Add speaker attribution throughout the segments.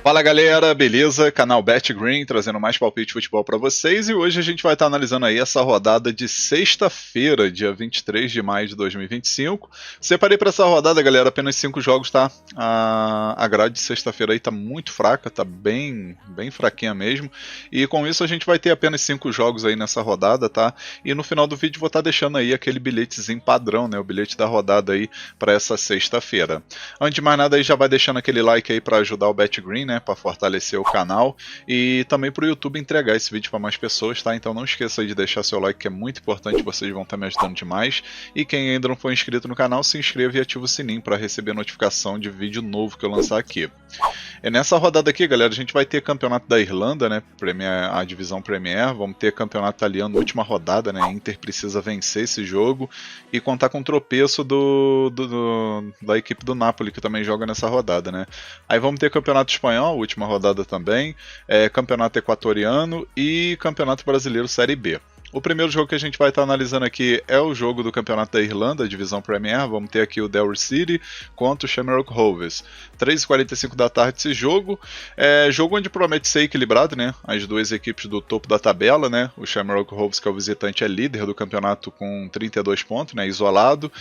Speaker 1: Fala galera, beleza? Canal BetGreen trazendo mais palpite de futebol para vocês, e hoje a gente vai estar analisando aí essa rodada de sexta-feira, dia 23 de maio de 2025. Separei para essa rodada, galera, apenas 5 jogos, tá? A grade de sexta-feira aí tá muito fraca, tá bem fraquinha mesmo, e com isso a gente vai ter apenas 5 jogos aí nessa rodada, tá? E no final do vídeo vou estar deixando aí aquele bilhetezinho padrão, né? O bilhete da rodada aí para essa sexta-feira. Antes de mais nada aí, já vai deixando aquele like aí para ajudar o BetGreen, né? Para fortalecer o canal e também para o YouTube entregar esse vídeo para mais pessoas, tá? Então não esqueça aí de deixar seu like, que é muito importante, vocês vão estar me ajudando demais. E quem ainda não for inscrito no canal, se inscreva e ativa o sininho para receber notificação de vídeo novo que eu lançar aqui. E nessa rodada aqui, galera, a gente vai ter campeonato da Irlanda, né? A divisão Premier, vamos ter campeonato italiano na última rodada, né? Inter precisa vencer esse jogo e contar com o tropeço da equipe do Napoli, que também joga nessa rodada, né? Aí vamos ter campeonato espanhol, última rodada também, campeonato equatoriano e campeonato brasileiro Série B. O primeiro jogo que a gente vai estar analisando aqui é o jogo do Campeonato da Irlanda, divisão Premier. Vamos ter aqui o Derry City contra o Shamrock Rovers. 3h45 da tarde esse jogo. Jogo onde promete ser equilibrado, né? As duas equipes do topo da tabela, né? O Shamrock Rovers, que é o visitante, é líder do campeonato com 32 pontos, né? Isolado.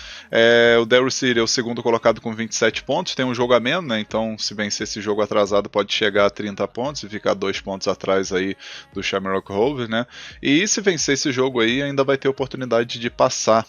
Speaker 1: O Derry City é o segundo colocado com 27 pontos. Tem um jogo a menos, né? Então, se vencer esse jogo atrasado, pode chegar a 30 pontos e ficar 2 pontos atrás aí do Shamrock Rovers, né? E se vencer esse jogo aí, ainda vai ter oportunidade de passar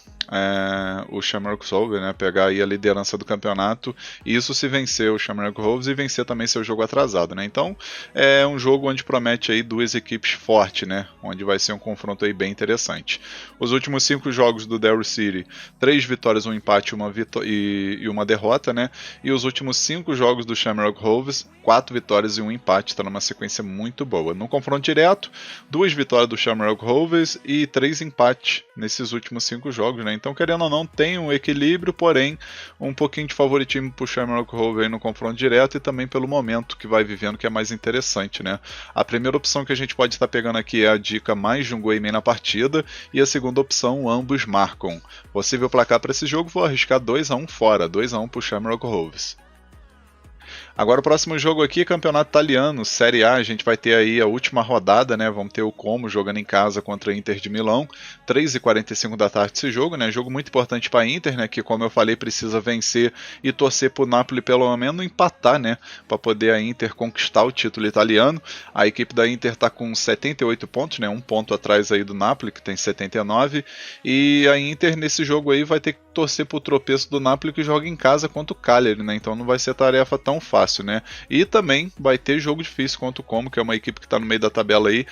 Speaker 1: o Shamrock Rovers, né, pegar aí a liderança do campeonato, e isso se vencer o Shamrock Rovers e vencer também seu jogo atrasado, né? Então é um jogo onde promete aí duas equipes fortes, né, onde vai ser um confronto aí bem interessante. Os últimos 5 jogos do Derry City, 3 vitórias, um empate e uma derrota, né? E os últimos 5 jogos do Shamrock Rovers, 4 vitórias e um empate, está numa sequência muito boa. No confronto direto, 2 vitórias do Shamrock Rovers e 3 empates nesses últimos 5 jogos, né? Então, querendo ou não, tem um equilíbrio, porém um pouquinho de favoritismo para o Shamrock Rovers no confronto direto, e também pelo momento que vai vivendo, que é mais interessante, né? A primeira opção que a gente pode estar pegando aqui é a dica mais de um gol e meio na partida, e a segunda opção, ambos marcam. Possível placar para esse jogo, vou arriscar 2-1 fora, 2-1 para o Shamrock Rovers. Agora o próximo jogo aqui, campeonato italiano, Série A, a gente vai ter aí a última rodada, né? Vamos ter o Como jogando em casa contra a Inter de Milão, 3h45 da tarde esse jogo, né? Jogo muito importante para a Inter, né? Que, como eu falei, precisa vencer e torcer para o Napoli pelo menos empatar, né? Para poder a Inter conquistar o título italiano. A equipe da Inter está com 78 pontos, né? Um ponto atrás aí do Napoli, que tem 79, e a Inter nesse jogo aí vai ter que torcer para o tropeço do Napoli, que joga em casa contra o Cagliari, né? Então não vai ser tarefa tão fácil, né? E também vai ter jogo difícil contra o Como, que é uma equipe que está no meio da tabela aí,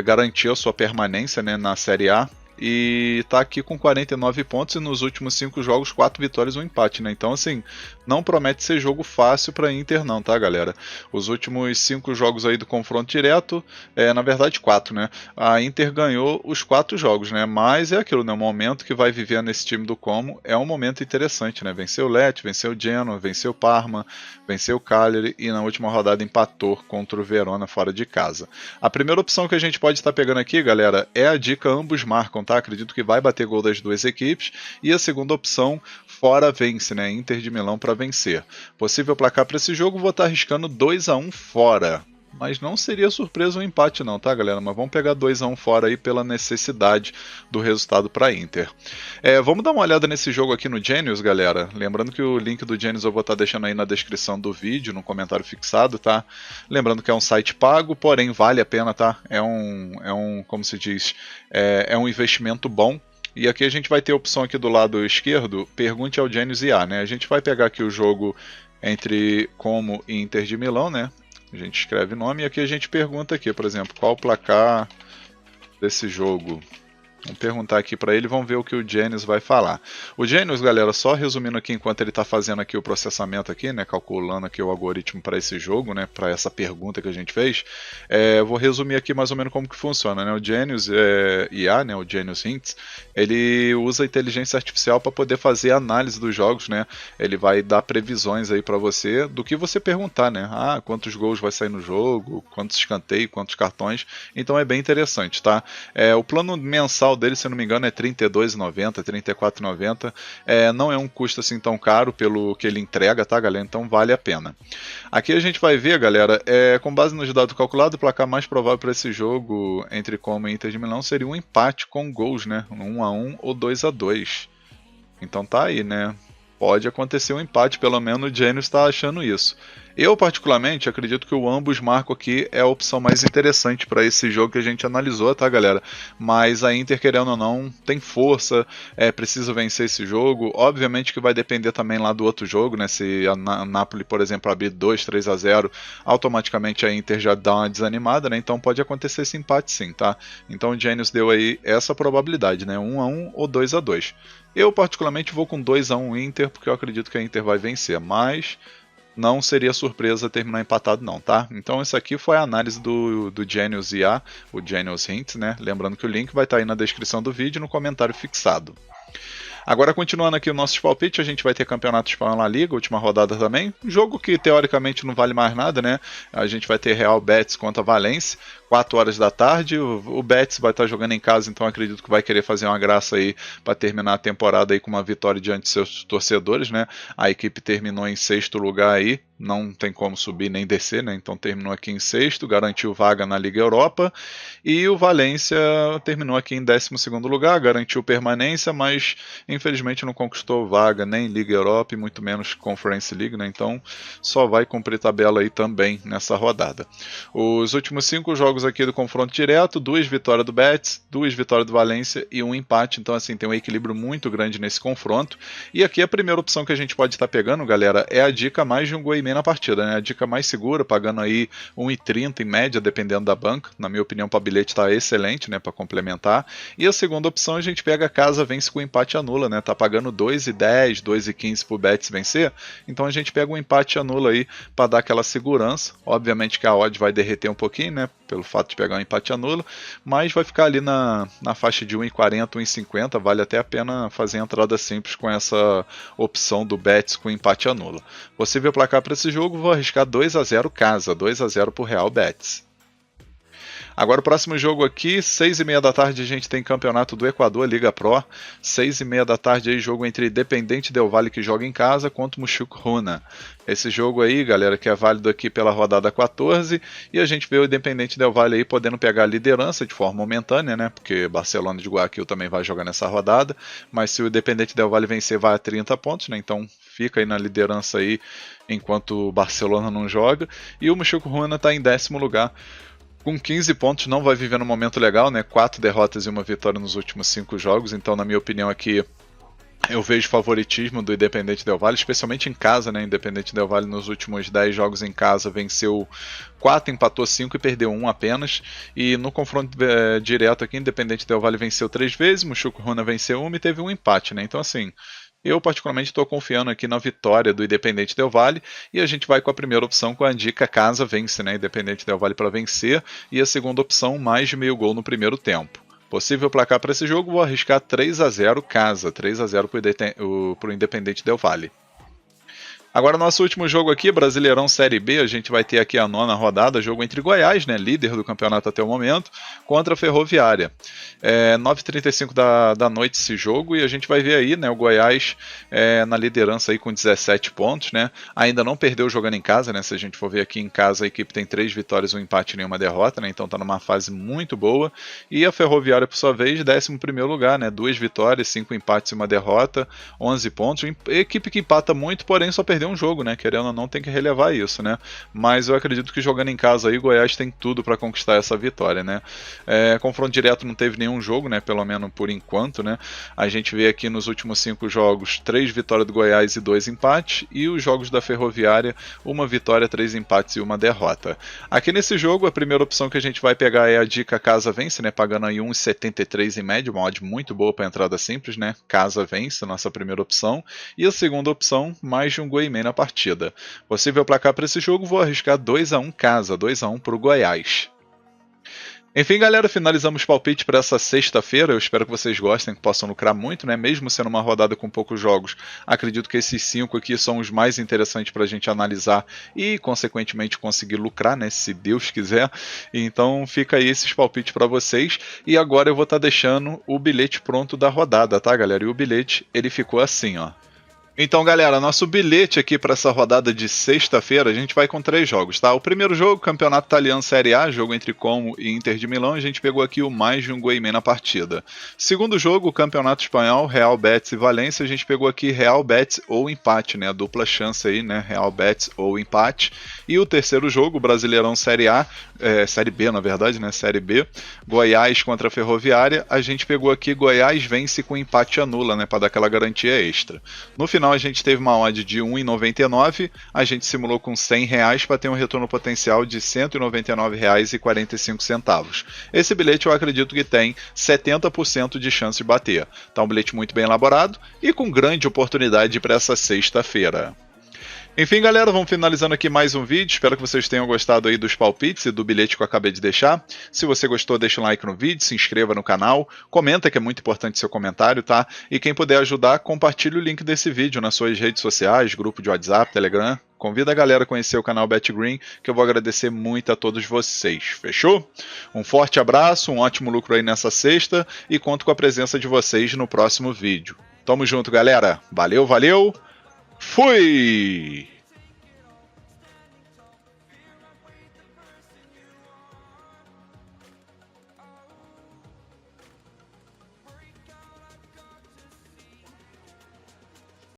Speaker 1: garantiu a sua permanência, né, na Série A. E está aqui com 49 pontos e nos últimos 5 jogos 4 vitórias e um empate, né? Então, assim, não promete ser jogo fácil para a Inter não, tá, galera? Os últimos 5 jogos aí do confronto direto, na verdade 4, né? A Inter ganhou os 4 jogos, né? Mas é aquilo, né? O momento que vai viver nesse time do Como é um momento interessante, né? Venceu o Lecce, venceu o Genoa, venceu o Parma, venceu o Cagliari e na última rodada empatou contra o Verona fora de casa. A primeira opção que a gente pode estar pegando aqui, galera, é a dica ambos marcam, tá? Acredito que vai bater gol das duas equipes. E a segunda opção, fora vence, né? Inter de Milão para vencer. Possível placar para esse jogo, vou estar arriscando 2-1 fora. Mas não seria surpresa um empate não, tá, galera? Mas vamos pegar 2-1 fora aí pela necessidade do resultado para a Inter. Vamos dar uma olhada nesse jogo aqui no Genius, galera. Lembrando que o link do Genius eu vou estar deixando aí na descrição do vídeo, no comentário fixado, tá? Lembrando que é um site pago, porém vale a pena, tá? Como se diz, é um investimento bom. E aqui a gente vai ter a opção aqui do lado esquerdo, pergunte ao Genius IA, né? A gente vai pegar aqui o jogo entre Como e Inter de Milão, né? A gente escreve nome e aqui a gente pergunta aqui, por exemplo, qual o placar desse jogo? Vamos perguntar aqui para ele, vamos ver o que o Genius vai falar. O Genius, galera, só resumindo aqui enquanto ele está fazendo aqui o processamento aqui, né, calculando aqui o algoritmo para esse jogo, né, para essa pergunta que a gente fez, vou resumir aqui mais ou menos como que funciona, né? O Genius IA, né, o Genius Hints, ele usa inteligência artificial para poder fazer análise dos jogos, né? Ele vai dar previsões aí para você do que você perguntar, né? Ah, quantos gols vai sair no jogo, quantos escanteios, quantos cartões. Então é bem interessante, tá? O plano mensal dele, se eu não me engano, é R$ 32,90, R$ 34,90. Não é um custo assim tão caro pelo que ele entrega, tá, galera? Então vale a pena. Aqui a gente vai ver, galera, com base nos dados calculados, o placar mais provável para esse jogo entre Como e Inter de Milão seria um empate com gols, né? 1-1 ou 2-2. Então tá aí, né? Pode acontecer um empate, pelo menos o Genius está achando isso. Eu, particularmente, acredito que o ambos marcam aqui é a opção mais interessante para esse jogo que a gente analisou, tá, galera? Mas a Inter, querendo ou não, tem força, precisa vencer esse jogo. Obviamente que vai depender também lá do outro jogo, né? Se a Napoli, por exemplo, abrir 2-3-0, automaticamente a Inter já dá uma desanimada, né? Então pode acontecer esse empate sim, tá? Então o Genius deu aí essa probabilidade, né? 1-1 ou 2-2. Eu, particularmente, vou com 2-1 Inter, porque eu acredito que a Inter vai vencer, mas não seria surpresa terminar empatado não, tá? Então isso aqui foi a análise do Genius IA, o Genius Hints, né? Lembrando que o link vai estar aí na descrição do vídeo e no comentário fixado. Agora, continuando aqui o nosso palpite, a gente vai ter Campeonato Espanhol na Liga, última rodada também. Jogo que teoricamente não vale mais nada, né? A gente vai ter Real Betis contra Valência, 4 horas da tarde. O Betis vai estar jogando em casa, então acredito que vai querer fazer uma graça aí para terminar a temporada aí com uma vitória diante de seus torcedores, né? A equipe terminou em 6º lugar aí, não tem como subir nem descer, né? Então terminou aqui em 6º, garantiu vaga na Liga Europa. E o Valência terminou aqui em 12º lugar, garantiu permanência, mas infelizmente não conquistou vaga nem Liga Europa e muito menos Conference League, né? Então só vai cumprir tabela aí também nessa rodada. Os últimos 5 jogos aqui do confronto direto, 2 vitórias do Betis, 2 vitórias do Valência e um empate, então assim, tem um equilíbrio muito grande nesse confronto. E aqui a primeira opção que a gente pode estar pegando, galera, é a dica mais de um gol e meio na partida, né? A dica mais segura, pagando aí 1,30 em média, dependendo da banca. Na minha opinião, para bilhete está excelente, né, para complementar. E a segunda opção, a gente pega a casa, vence com empate e anula, né? Tá pagando 2,10, 2,15 pro Betis vencer. Então a gente pega um empate e anula aí para dar aquela segurança. Obviamente que a odd vai derreter um pouquinho, né, pelo fato de pegar um empate e anula, mas vai ficar ali na faixa de 1,40, 1,50. Vale até a pena fazer a entrada simples com essa opção do Betis com empate e anula. Possível placar para esse jogo, vou arriscar 2-0 casa, 2-0 pro Real Betis. Agora o próximo jogo aqui, 6h30 da tarde, a gente tem Campeonato do Equador, Liga Pro. 6h30 da tarde aí, jogo entre Independente Del Valle, que joga em casa, contra o Muxucruna. Esse jogo aí, galera, que é válido aqui pela rodada 14, e a gente vê o Independente Del Valle aí podendo pegar a liderança de forma momentânea, né? Porque Barcelona de Guayaquil também vai jogar nessa rodada, mas se o Independente Del Valle vencer, vai a 30 pontos, né? Então fica aí na liderança aí, enquanto o Barcelona não joga, e o Muxucruna está em 10º lugar. Com 15 pontos, não vai viver um momento legal, né? 4 derrotas e 1 vitória nos últimos 5 jogos. Então, na minha opinião aqui, eu vejo favoritismo do Independente Del Valle, especialmente em casa, né? Independente Del Valle nos últimos 10 jogos em casa venceu 4, empatou 5 e perdeu 1 apenas. E no confronto direto aqui, Independente Del Valle venceu 3 vezes, Muxucruna venceu 1 e teve um empate, né? Então, assim, eu particularmente estou confiando aqui na vitória do Independente Del Valle, e a gente vai com a primeira opção com a dica casa vence, né? Independente Del Valle para vencer, e a segunda opção mais de meio gol no primeiro tempo. Possível placar para esse jogo, vou arriscar 3-0 casa, 3-0 para o Independente Del Valle. Agora, nosso último jogo aqui, Brasileirão Série B, a gente vai ter aqui a 9ª rodada, jogo entre Goiás, né, líder do campeonato até o momento, contra a Ferroviária. 9h35 da noite esse jogo, e a gente vai ver aí, né, o Goiás na liderança aí com 17 pontos, né, ainda não perdeu jogando em casa, né, se a gente for ver aqui em casa, a equipe tem 3 vitórias, 1 empate e nenhuma derrota, né, então tá numa fase muito boa, e a Ferroviária, por sua vez, 11º lugar, né, 2 vitórias, 5 empates e 1 derrota, 11 pontos, equipe que empata muito, porém só perdeu perder um jogo, né? Querendo ou não, tem que relevar isso, né? Mas eu acredito que jogando em casa aí, o Goiás tem tudo para conquistar essa vitória, né? Confronto direto não teve nenhum jogo, né? Pelo menos por enquanto, né? A gente vê aqui nos últimos 5 jogos 3 vitórias do Goiás e 2 empates, e os jogos da Ferroviária, 1 vitória, 3 empates e 1 derrota. Aqui nesse jogo, a primeira opção que a gente vai pegar é a dica Casa Vence, né? Pagando aí 1,73 em média, uma odd muito boa para entrada simples, né? Casa Vence, nossa primeira opção. E a segunda opção, mais de um gol e meio na partida. Possível placar para esse jogo, vou arriscar 2-1 Casa, 2-1 para o Goiás. Enfim, galera, finalizamos o palpite para essa sexta-feira. Eu espero que vocês gostem, que possam lucrar muito, né? Mesmo sendo uma rodada com poucos jogos, acredito que esses 5 aqui são os mais interessantes para a gente analisar e, consequentemente, conseguir lucrar, né? Se Deus quiser. Então, fica aí esses palpites para vocês. E agora eu vou estar deixando o bilhete pronto da rodada, tá, galera? E o bilhete, ele ficou assim, ó. Então, galera, nosso bilhete aqui para essa rodada de sexta-feira, a gente vai com 3 jogos, tá? O primeiro jogo, Campeonato Italiano Série A, jogo entre Como e Inter de Milão, a gente pegou aqui o mais de um gol e meio na partida. Segundo jogo, Campeonato Espanhol, Real Betis e Valência, a gente pegou aqui Real Betis ou empate, né? A dupla chance aí, né? Real Betis ou empate. E o terceiro jogo, Brasileirão Série A, Série B, na verdade, né? Série B, Goiás contra a Ferroviária, a gente pegou aqui Goiás vence com empate anula, né? Para dar aquela garantia extra. No final a gente teve uma odd de 1,99, a gente simulou com R$100 para ter um retorno potencial de R$ 199,45. Esse bilhete eu acredito que tem 70% de chance de bater. Tá um bilhete muito bem elaborado e com grande oportunidade para essa sexta-feira. Enfim, galera, vamos finalizando aqui mais um vídeo. Espero que vocês tenham gostado aí dos palpites e do bilhete que eu acabei de deixar. Se você gostou, deixa um like no vídeo, se inscreva no canal, comenta, que é muito importante seu comentário, tá? E quem puder ajudar, compartilhe o link desse vídeo nas suas redes sociais, grupo de WhatsApp, Telegram. Convida a galera a conhecer o canal BetGreen, que eu vou agradecer muito a todos vocês. Fechou? Um forte abraço, um ótimo lucro aí nessa sexta e conto com a presença de vocês no próximo vídeo. Tamo junto, galera. Valeu, valeu. Fui!